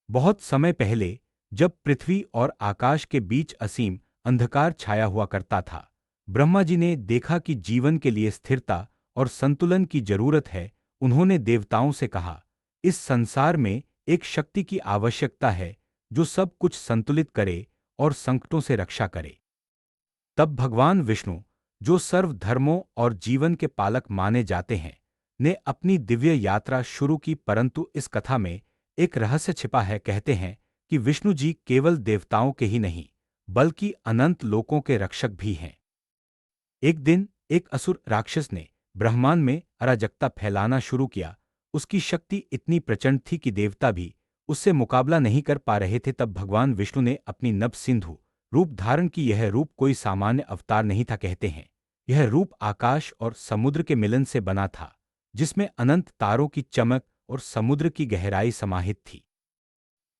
बहुत समय पहले, जब पृथ्वी और आकाश के बीच असीम अंधकार छाया हुआ करता था, ब्रह्मा जी ने देखा कि जीवन के लिए स्थिरता और संतुलन की जरूरत है। उन्होंने देवताओं से कहा, इस संसार में एक शक्ति की आवश्यकता है जो सब कुछ संतुलित करे और संकटों से रक्षा करे। तब भगवान विष्णु, जो सर्व धर्मों और जीवन के पालक माने जाते हैं, ने अपनी दिव्य यात्रा शुरू की। परंतु इस कथा में एक रहस्य छिपा है। कहते हैं कि विष्णु जी केवल देवताओं के ही नहीं, बल्कि अनंत लोकों के रक्षक भी हैं। एक दिन एक असुर राक्षस ने ब्रह्मांड में अराजकता फैलाना शुरू किया। उसकी शक्ति इतनी प्रचंड थी कि देवता भी उससे मुकाबला नहीं कर पा रहे थे। तब भगवान विष्णु ने अपनी नभ सिंधु रूप धारण की। यह रूप कोई सामान्य अवतार नहीं था। कहते हैं यह रूप आकाश और समुद्र के मिलन से बना था, जिसमें अनंत तारों की चमक और समुद्र की गहराई समाहित थी।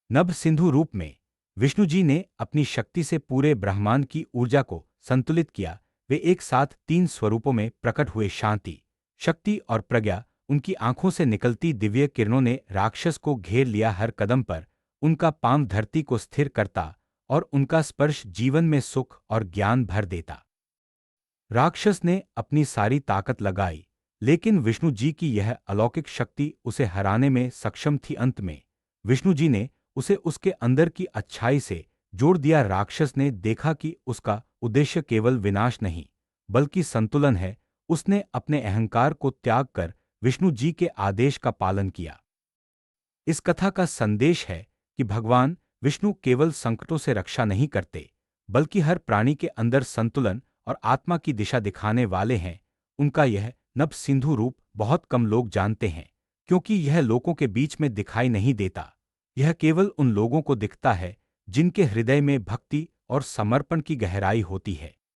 नभ सिंधु रूप में विष्णु जी ने अपनी शक्ति से पूरे ब्रह्मांड की ऊर्जा को संतुलित किया। वे एक साथ तीन स्वरूपों में प्रकट हुए, शांति, शक्ति और प्रज्ञा। उनकी आंखों से निकलती दिव्य किरणों ने राक्षस को घेर लिया। हर कदम पर उनका पांव धरती को स्थिर करता और उनका स्पर्श जीवन में सुख और ज्ञान भर देता। राक्षस ने अपनी सारी ताकत लगाई, लेकिन विष्णु जी की यह अलौकिक शक्ति उसे हराने में सक्षम थी। अंत में विष्णु जी ने उसे उसके अंदर की अच्छाई से जोड़ दिया। राक्षस ने देखा कि उसका उद्देश्य केवल विनाश नहीं, बल्कि संतुलन है। उसने अपने अहंकार को त्याग कर विष्णु जी के आदेश का पालन किया। इस कथा का संदेश है कि भगवान विष्णु केवल संकटों से रक्षा नहीं करते, बल्कि हर प्राणी के अंदर संतुलन और आत्मा की दिशा दिखाने वाले हैं। उनका यह नभ सिंधु रूप बहुत कम लोग जानते हैं, क्योंकि यह लोगों के बीच में दिखाई नहीं देता। यह केवल उन लोगों को दिखता है जिनके हृदय में भक्ति और समर्पण की गहराई होती है।